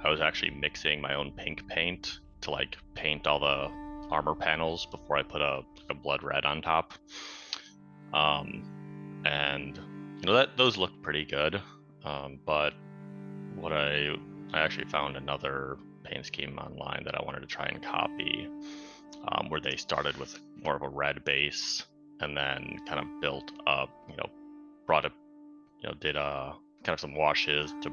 was actually mixing my own pink paint to like paint all the armor panels before I put a blood red on top, and those look pretty good, but what I actually found another paint scheme online that I wanted to try and copy, where they started with more of a red base and then kind of built up, brought up, did kind of some washes to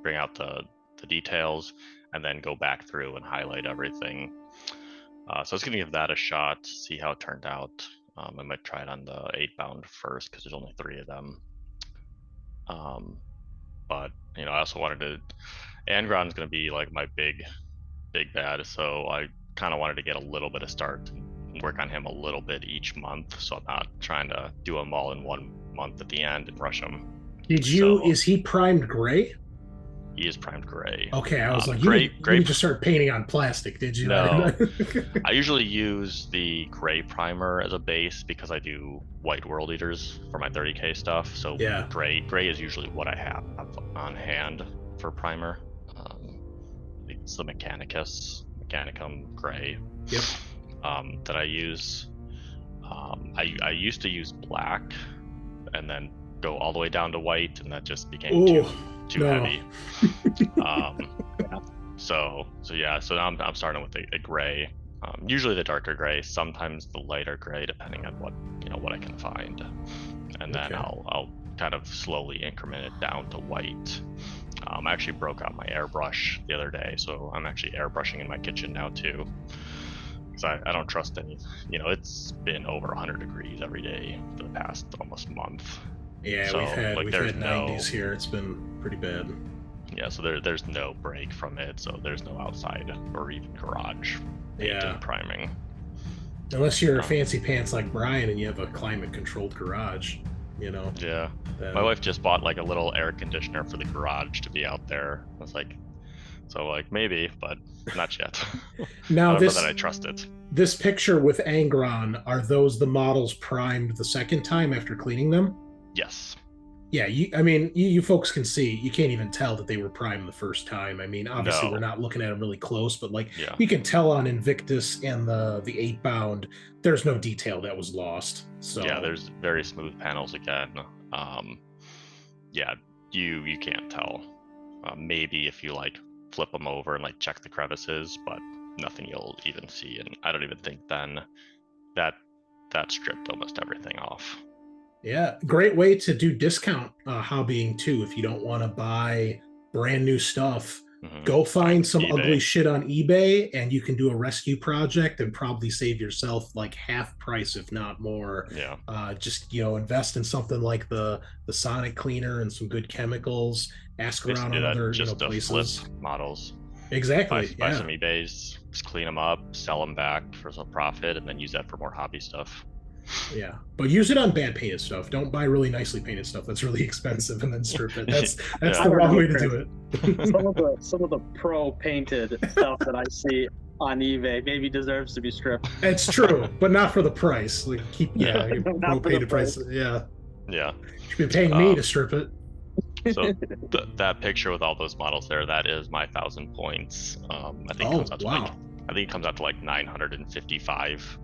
bring out the details, and then go back through and highlight everything. So I was gonna give that a shot, see how it turned out. I might try it on the 8-bound first because there's only 3 of them. But I also wanted to. Angron's gonna be like my big bad, so I kind of wanted to get a little bit of start and work on him a little bit each month, so I'm not trying to do them all in one month at the end and rush them. is he primed gray? He is primed gray. Okay, I was like, gray, you just start painting on plastic, did you? No. I usually use the gray primer as a base because I do white world eaters for my 30k stuff. So yeah, gray is usually what I have on hand for primer. It's the Mechanicum gray. Yep. That I use. I used to use black and then go all the way down to white, and that just became too heavy. So now I'm starting with a gray, usually the darker gray, sometimes the lighter gray, depending on what I can find, and then I'll kind of slowly increment it down to white. I actually broke out my airbrush the other day, so I'm actually airbrushing in my kitchen now too, because I don't trust any. It's been over 100 degrees every day for the past almost month. Yeah, So, we've had like, there's 90s here. It's been pretty bad. Yeah, so there's no break from it, so there's no outside or even garage painting, Yeah. priming. Unless you're a fancy pants like Brian and you have a climate controlled garage, you know. Yeah. Then... My wife just bought like a little air conditioner for the garage to be out there. I was like, so like maybe, but not yet. Now I don't know that I trust it. This picture with Angron, are those the models primed the second time after cleaning them? Yes. Yeah, you folks can see, you can't even tell that they were primed the first time. I mean, obviously we're not looking at them really close, but like you can tell on Invictus and the 8-bound, there's no detail that was lost. So yeah, there's very smooth panels again. Yeah, you can't tell. Maybe if you like flip them over and like check the crevices, but nothing you'll even see. And I don't even think then that stripped almost everything off. Yeah, great way to do discount hobbying too. If you don't want to buy brand new stuff, go find some ugly shit on eBay, and you can do a rescue project and probably save yourself like half price, if not more. Yeah. Just invest in something like the sonic cleaner and some good chemicals. Ask around on other places. Flip models. Exactly. Buy some eBays, just clean them up, sell them back for some profit, and then use that for more hobby stuff. Yeah, but use it on bad painted stuff. Don't buy really nicely painted stuff that's really expensive and then strip it. That's the wrong way to do it. some of the pro painted stuff that I see on eBay maybe deserves to be stripped. It's true, but not for the price. Like pro painted price. Yeah. Yeah. You've been paying me to strip it. So that picture with all those models there, that is my 1,000 points. I think it comes out to I think it comes out to like 955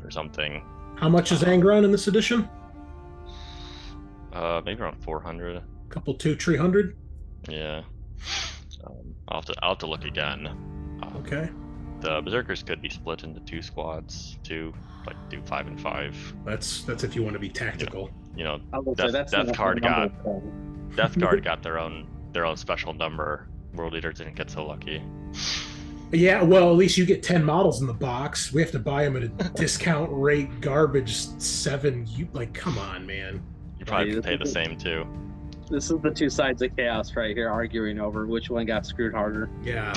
or something. How much is Angron in this edition? Maybe around 400. Couple 200-300. Yeah. I'll have to look again. Okay. The Berserkers could be split into 2 squads too, like do 5 and 5. That's if you want to be tactical. Death Guard got their own special number. World Eaters didn't get so lucky. Yeah, well, at least you get 10 models in the box. We have to buy them at a discount rate, garbage 7. Come on, man. You probably have to pay the same too. This is the two sides of chaos right here, arguing over which one got screwed harder. Yeah.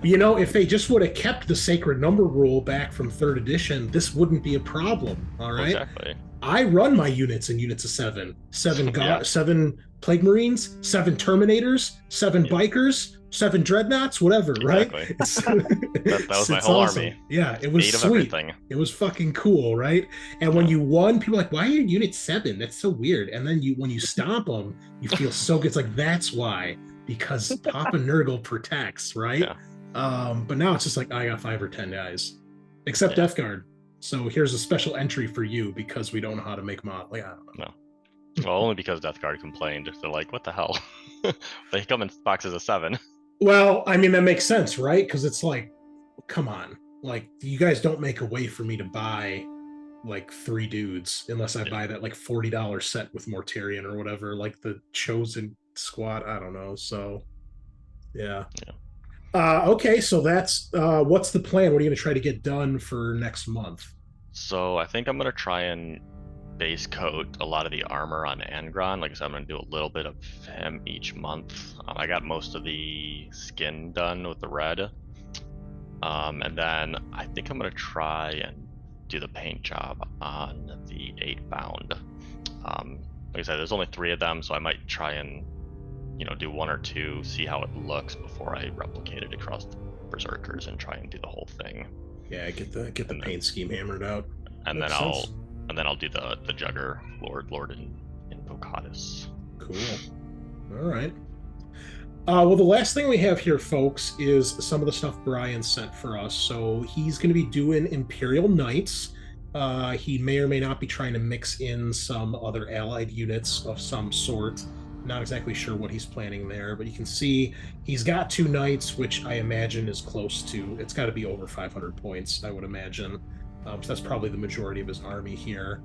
If they just would have kept the sacred number rule back from 3rd edition, this wouldn't be a problem. All right. Exactly. I run my units in units of 7. 7 Plague Marines, 7 Terminators, 7 Bikers, 7 Dreadnoughts, whatever, right? That was my whole army. Yeah, it was 8 of sweet. Everything. It was fucking cool, right? And when you won, people are like, why are your units 7? That's so weird. And then when you stomp them, you feel so good. It's like, that's why. Because Papa Nurgle protects, right? Yeah. But now it's just like, I got 5 or 10 guys. Except Death Guard. So here's a special entry for you because we don't know how to make mod. Like, I don't know. No. Well, only because Death Guard complained. They're like, what the hell? They come in boxes of 7. Well, I mean, that makes sense, right? Because it's like, come on. Like, you guys don't make a way for me to buy like 3 dudes unless I buy that like $40 set with Mortarion or whatever, like the Chosen Squad. I don't know. So, yeah. Okay, so that's what's the plan? What are you going to try to get done for next month? So I think I'm going to try and base coat a lot of the armor on Angron. Like I said, I'm going to do a little bit of him each month. I got most of the skin done with the red. And then I think I'm going to try and do the paint job on the 8-bound. Like I said, there's only 3 of them, so I might try and do 1 or 2, see how it looks before I replicate it across the Berserkers and try and do the whole thing. Yeah, get the paint scheme hammered out. And then I'll do the Jugger Lord in Vocatus. Cool. All right. Well, the last thing we have here, folks, is some of the stuff Brian sent for us. So he's going to be doing Imperial Knights. He may or may not be trying to mix in some other allied units of some sort. Not exactly sure what he's planning there, but you can see he's got 2 knights, which I imagine is close to, it's got to be over 500 points, I would imagine. So that's probably the majority of his army here.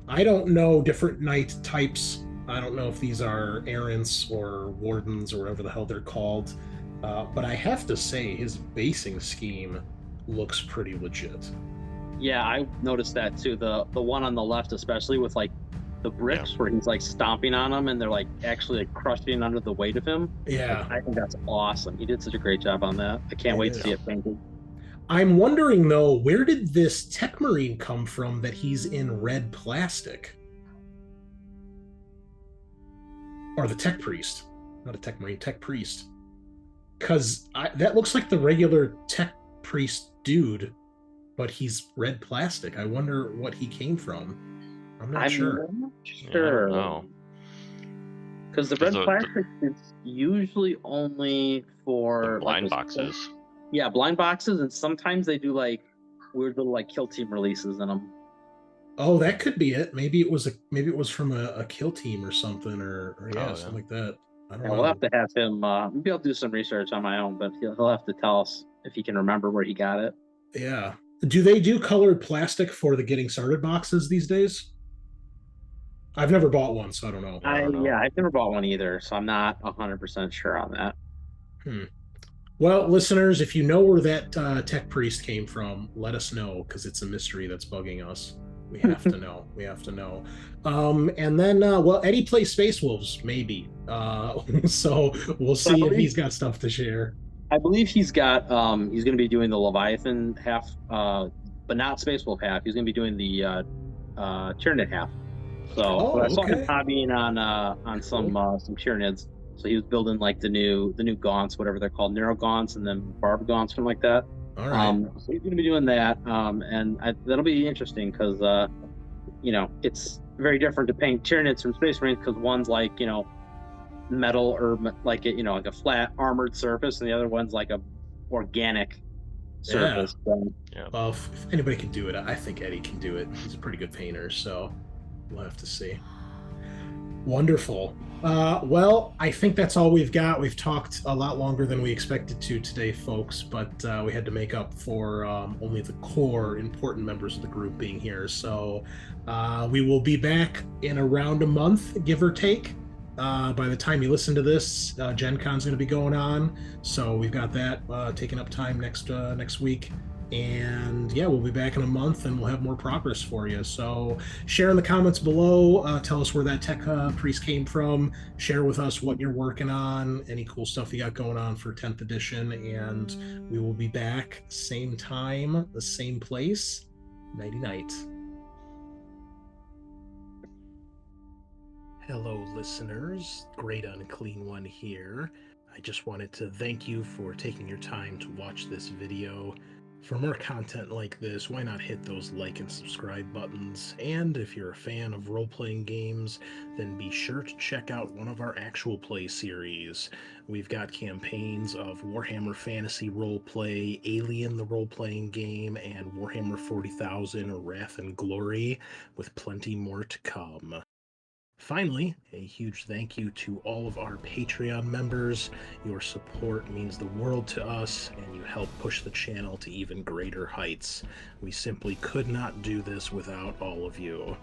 I don't know different knight types. I don't know if these are errants or wardens or whatever the hell they're called. But I have to say his basing scheme looks pretty legit. Yeah, I noticed that too. The one on the left, especially with like the bricks where he's like stomping on them and they're like actually like crushing under the weight of him. Yeah, I think that's awesome. He did such a great job on that. I can't it wait to is. see it painted. I'm wondering though, where did this Tech Marine come from that he's in red plastic? Or the Tech Priest, not a Tech Marine, Tech Priest. Because that looks like the regular Tech Priest dude, but he's red plastic. I wonder what he came from. I'm not sure. I'm not Yeah, I sure. don't know. Because the red plastic is usually only for Blind like, boxes. Yeah, blind boxes, and sometimes they do like weird little like kill team releases in them. Oh, that could be it. Maybe it was from a kill team or something, or yeah, something like that. I don't know. We'll have to have him. Maybe I'll do some research on my own, but he'll have to tell us if he can remember where he got it. Yeah. Do they do colored plastic for the getting started boxes these days? I've never bought one, so I don't know. I don't know. I've never bought one either, so I'm not 100% sure on that. Well, listeners, if you know where that Tech Priest came from, let us know because it's a mystery that's bugging us. We have to know. We have to know. And then, well, Eddie plays Space Wolves, maybe. So we'll see if he's got stuff to share. I believe he's got. He's going to be doing the Leviathan half, but not Space Wolf half. He's going to be doing the Tyranid half. So I saw him hobbying on some Tyranids. So he was building like the new gaunts, whatever they're called, narrow gaunts, and then barb gaunts, something like that. All right. So he's going to be doing that, and that'll be interesting because it's very different to paint Tyranids from Space Marines because one's like metal or like like a flat armored surface, and the other one's like a organic surface. Yeah. So. Well, if anybody can do it, I think Eddie can do it. He's a pretty good painter, so we'll have to see. Wonderful. Well, I think that's all we've got. We've talked a lot longer than we expected to today, folks, but we had to make up for only the core important members of the group being here. So we will be back in around a month, give or take. By the time you listen to this, Gen Con's going to be going on. So we've got that taking up time next week. And yeah, we'll be back in a month and we'll have more progress for you. So share in the comments below. Tell us where that Tech Priest came from. Share with us what you're working on, any cool stuff you got going on for 10th edition. And we will be back same time, the same place. Nighty night. Hello, listeners. Great Unclean One here. I just wanted to thank you for taking your time to watch this video. For more content like this, why not hit those like and subscribe buttons? And if you're a fan of role-playing games, then be sure to check out one of our actual play series. We've got campaigns of Warhammer Fantasy Roleplay, Alien the role-playing game, and Warhammer 40,000 Wrath and Glory, with plenty more to come. Finally, a huge thank you to all of our Patreon members. Your support means the world to us, and you help push the channel to even greater heights. We simply could not do this without all of you.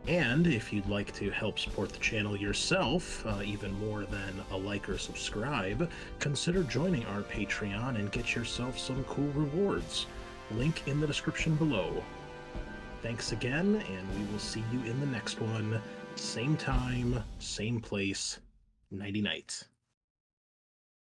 And if you'd like to help support the channel yourself, even more than a like or subscribe, consider joining our Patreon and get yourself some cool rewards. Link in the description below. Thanks again, and we will see you in the next one. Same time, same place. Nighty night.